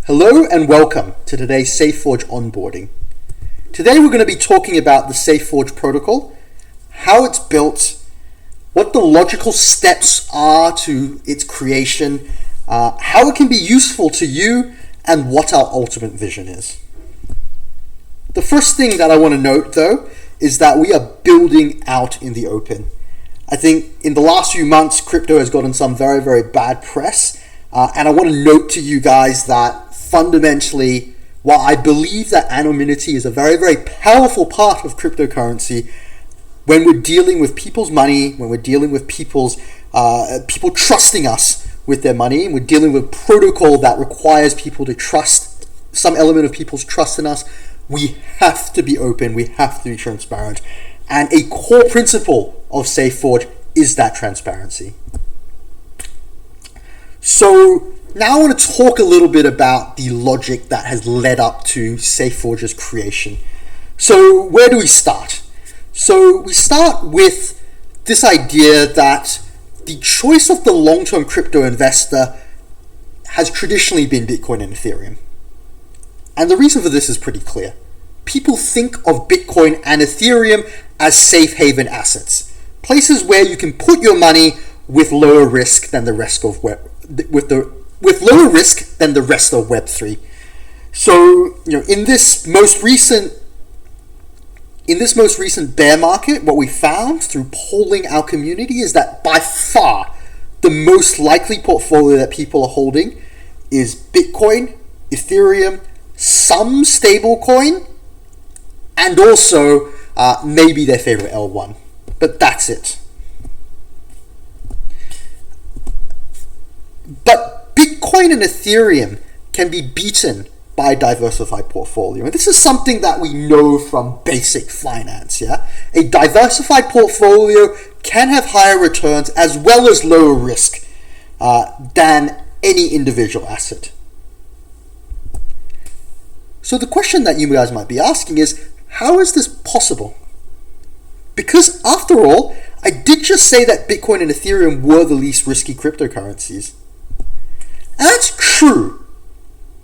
Hello and welcome to today's Safeforge onboarding. Today we're going to be talking about the Safeforge protocol, how it's built, what the logical steps are to its creation, how it can be useful to you, and what our ultimate vision is. The first thing that I want to note though is that we are building out in the open. I think in the last few months crypto has gotten some very, very bad press, and I want to note to you guys that fundamentally, while I believe that anonymity is a very, very powerful part of cryptocurrency, when we're dealing with people's money, when we're dealing with people trusting us with their money, and we're dealing with protocol that requires people to trust, some element of people's trust in us, we have to be open, we have to be transparent. And a core principle of Safeforge is that transparency. So now I want to talk a little bit about the logic that has led up to Safeforge's creation. So where do we start? So we start with this idea that the choice of the long-term crypto investor has traditionally been Bitcoin and Ethereum. And the reason for this is pretty clear. People think of Bitcoin and Ethereum as safe haven assets, places where you can put your money with lower risk than the rest of with lower risk than the rest of Web3. So, in this most recent bear market, what we found through polling our community is that by far the most likely portfolio that people are holding is Bitcoin, Ethereum, some stablecoin, and also maybe their favorite L1. But that's it. But Bitcoin and Ethereum can be beaten by a diversified portfolio. And this is something that we know from basic finance, yeah? A diversified portfolio can have higher returns as well as lower risk than any individual asset. So the question that you guys might be asking is, how is this possible? Because after all, I did just say that Bitcoin and Ethereum were the least risky cryptocurrencies. And that's true,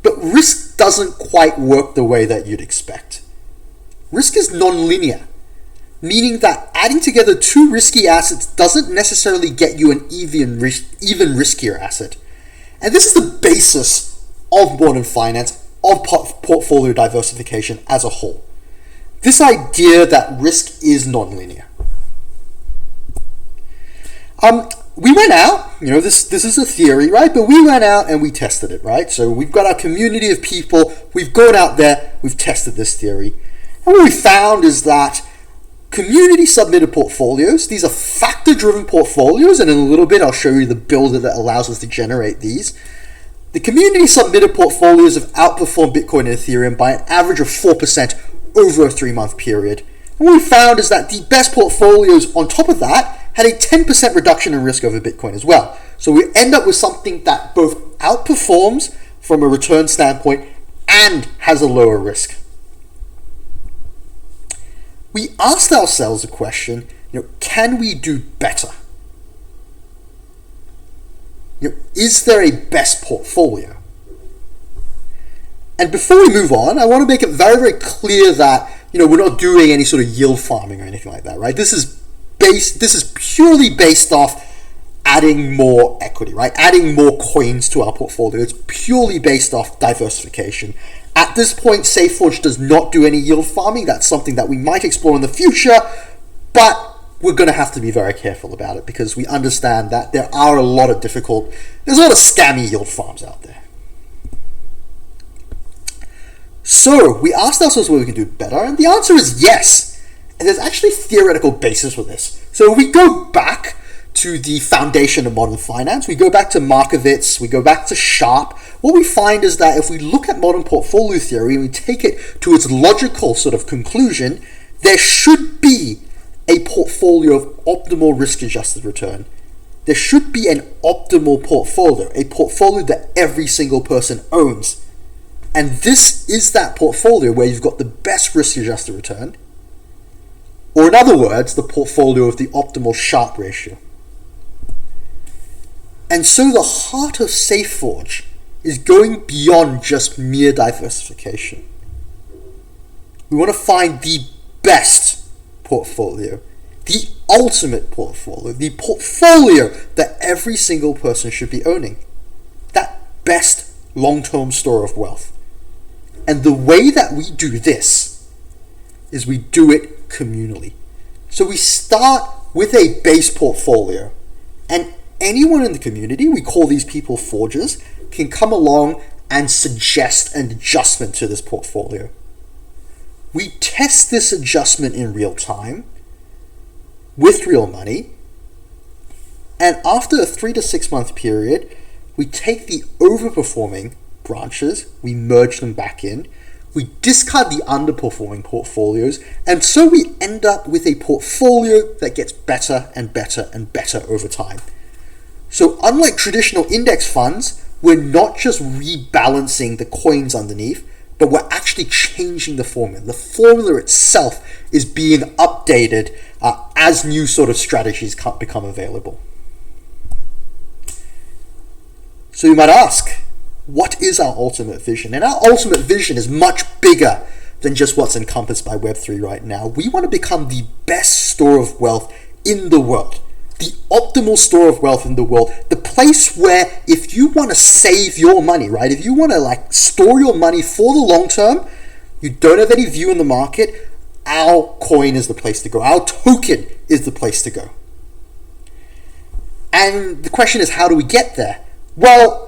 but risk doesn't quite work the way that you'd expect. Risk is non-linear, meaning that adding together two risky assets doesn't necessarily get you an even riskier asset. And this is the basis of modern finance, of portfolio diversification as a whole. This idea that risk is non-linear. We went out, this is a theory, right? But we went out and we tested it, right? So we've got our community of people, we've gone out there, we've tested this theory. And what we found is that community submitted portfolios, these are factor-driven portfolios, and in a little bit I'll show you the builder that allows us to generate these. The community submitted portfolios have outperformed Bitcoin and Ethereum by an average of 4% over a 3-month period. And what we found is that the best portfolios on top of that had a 10% reduction in risk over Bitcoin as well. So we end up with something that both outperforms from a return standpoint and has a lower risk. We asked ourselves a question, can we do better? Is there a best portfolio? And before we move on, I want to make it very, very clear that we're not doing any sort of yield farming or anything like that, right? This is purely based off adding more equity, right? Adding more coins to our portfolio. It's purely based off diversification. At this point, Safeforge does not do any yield farming. That's something that we might explore in the future, but we're going to have to be very careful about it because we understand that there's a lot of scammy yield farms out there. So we asked ourselves whether we can do better, and the answer is yes. And there's actually theoretical basis for this. So we go back to the foundation of modern finance, we go back to Markowitz, we go back to Sharpe. What we find is that if we look at modern portfolio theory and we take it to its logical sort of conclusion, there should be a portfolio of optimal risk-adjusted return. There should be an optimal portfolio, a portfolio that every single person owns. And this is that portfolio where you've got the best risk-adjusted return, or in other words, the portfolio of the optimal Sharpe ratio. And so the heart of Safeforge is going beyond just mere diversification. We want to find the best portfolio, the ultimate portfolio, the portfolio that every single person should be owning. That best long-term store of wealth. And the way that we do this is we do it communally. So we start with a base portfolio, and anyone in the community, we call these people forgers, can come along and suggest an adjustment to this portfolio. We test this adjustment in real time with real money, and after a 3 to 6 month period, we take the overperforming branches, we merge them back in, we discard the underperforming portfolios, and so we end up with a portfolio that gets better and better and better over time. So unlike traditional index funds, we're not just rebalancing the coins underneath, but we're actually changing the formula. The formula itself is being updated as new sort of strategies become available. So you might ask, what is our ultimate vision? And our ultimate vision is much bigger than just what's encompassed by Web3 right now. We want to become the best store of wealth in the world, the optimal store of wealth in the world, the place where if you want to save your money, right? If you want to store your money for the long term, you don't have any view in the market, our coin is the place to go. Our token is the place to go. And the question is, how do we get there? Well,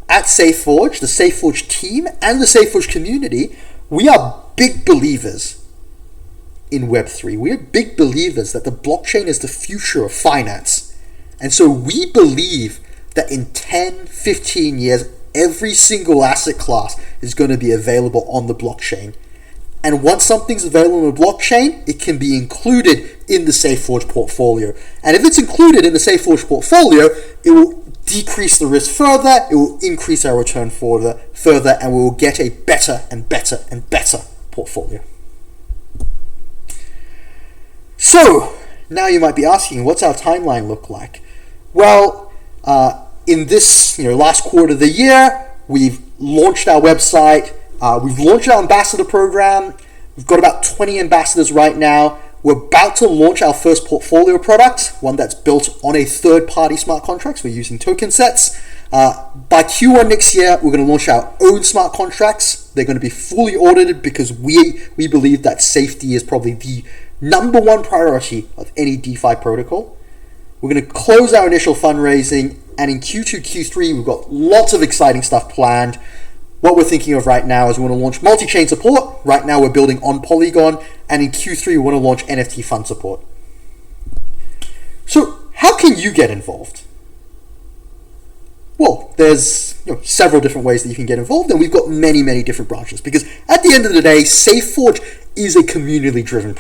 at Safeforge, the Safeforge team and the Safeforge community, we are big believers in Web3. We are big believers that the blockchain is the future of finance. And so we believe that in 10, 15 years, every single asset class is going to be available on the blockchain. And once something's available on the blockchain, it can be included in the Safeforge portfolio. And if it's included in the Safeforge portfolio, it will decrease the risk further, it will increase our return further, and we will get a better and better and better portfolio. So, now you might be asking, what's our timeline look like? Well, in this last quarter of the year, we've launched our website, we've launched our ambassador program, we've got about 20 ambassadors right now. We're about to launch our first portfolio product, one that's built on a third-party smart contracts. We're using token sets. By Q1 next year, we're going to launch our own smart contracts. They're going to be fully audited because we believe that safety is probably the number one priority of any DeFi protocol. We're going to close our initial fundraising, and in Q2, Q3, we've got lots of exciting stuff planned. What we're thinking of right now is we want to launch multi-chain support. Right now we're building on Polygon, and in Q3 we want to launch NFT fund support. So how can you get involved? Well, there's several different ways that you can get involved, and we've got many, many different branches, because at the end of the day, Safeforge is a community-driven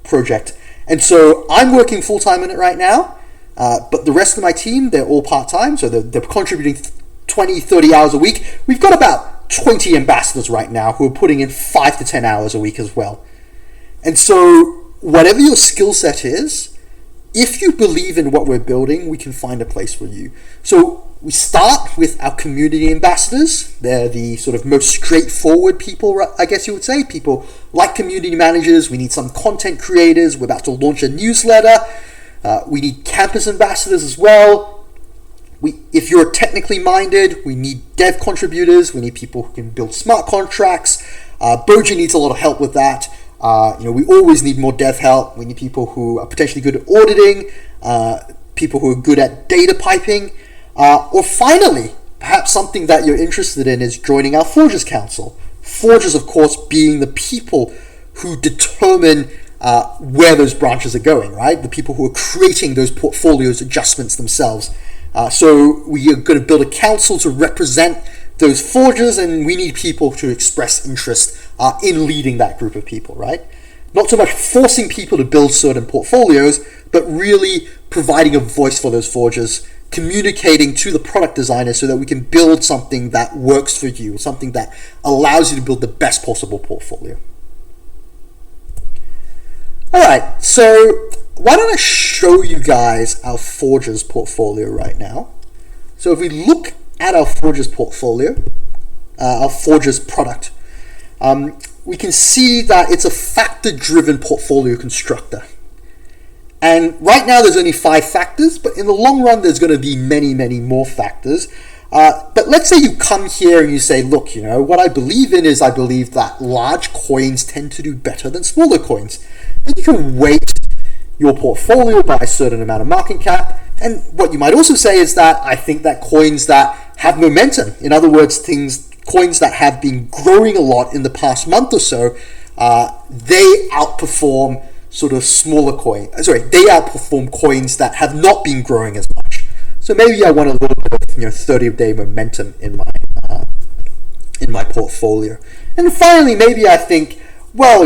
project. And so I'm working full-time in it right now, but the rest of my team, they're all part-time, so they're contributing 20, 30 hours a week. We've got about 20 ambassadors right now who are putting in 5 to 10 hours a week as well. And so whatever your skill set is, if you believe in what we're building, we can find a place for you. So we start with our community ambassadors. They're the sort of most straightforward people, I guess you would say. People like community managers. We need some content creators. We're about to launch a newsletter. We need campus ambassadors as well. If you're technically minded, we need dev contributors. We need people who can build smart contracts. Boji needs a lot of help with that. We always need more dev help. We need people who are potentially good at auditing, people who are good at data piping, or finally, perhaps something that you're interested in is joining our Forgers Council. Forgers, of course, being the people who determine where those branches are going, right? The people who are creating those portfolios adjustments themselves. So we are going to build a council to represent those forgers, and we need people to express interest in leading that group of people, right? Not so much forcing people to build certain portfolios, but really providing a voice for those forgers, communicating to the product designers so that we can build something that works for you, something that allows you to build the best possible portfolio. All right, so why don't I show you guys our Forgers portfolio right now? So if we look at our Forges portfolio, our Forges product, we can see that it's a factor-driven portfolio constructor. And right now there's only 5 factors, but in the long run there's going to be many, many more factors. But let's say you come here and you say, look, what I believe in is I believe that large coins tend to do better than smaller coins. Then you can weight your portfolio by a certain amount of market cap. And what you might also say is that I think that coins that have momentum, in other words, coins that have been growing a lot in the past month or so, they outperform sort of smaller coins. They outperform coins that have not been growing as much. So maybe I want a little bit of 30-day momentum in my portfolio. And finally, maybe I think, well,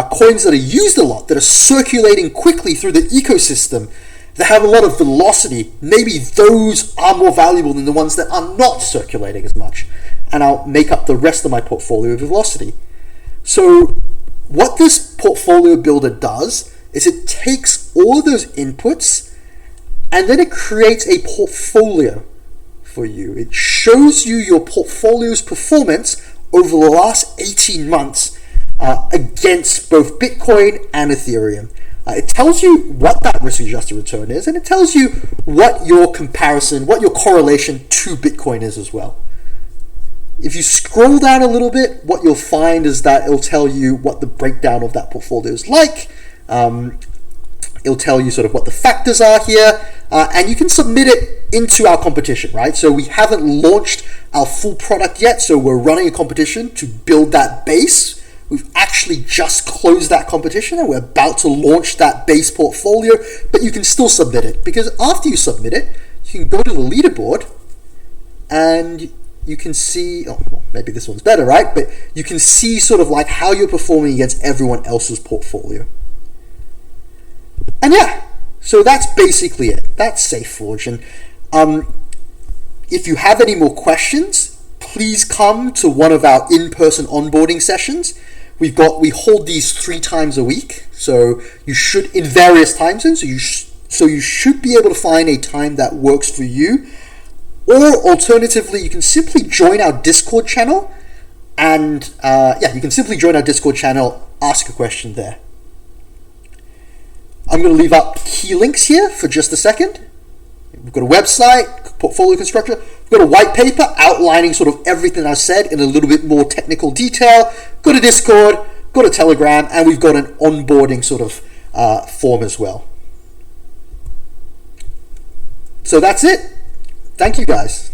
coins that are used a lot, that are circulating quickly through the ecosystem, that have a lot of velocity, maybe those are more valuable than the ones that are not circulating as much. And I'll make up the rest of my portfolio with velocity. So what this portfolio builder does is it takes all of those inputs and then it creates a portfolio for you. It shows you your portfolio's performance over the last 18 months against both Bitcoin and Ethereum. It tells you what that risk-adjusted return is, and it tells you what your correlation to Bitcoin is as well. If you scroll down a little bit, what you'll find is that it'll tell you what the breakdown of that portfolio is like. It'll tell you sort of what the factors are here, and you can submit it into our competition, right? So we haven't launched our full product yet, so we're running a competition to build that base. We've actually just closed that competition and we're about to launch that base portfolio, but you can still submit it, because after you submit it, you can go to the leaderboard and you can see, maybe this one's better, right? But you can see sort of like how you're performing against everyone else's portfolio. And yeah, so that's basically it. That's Safeforge. And if you have any more questions, please come to one of our in-person onboarding sessions. We hold these 3 times a week, so you should, in various time zones, so you should be able to find a time that works for you. Or alternatively, you can simply join our Discord channel, and you can simply join our Discord channel, ask a question there. I'm going to leave up key links here for just a second. We've got a website, portfolio constructor. We've got a white paper outlining sort of everything I've said in a little bit more technical detail. Got a Discord, got a Telegram, and we've got an onboarding sort of form as well. So that's it. Thank you, guys.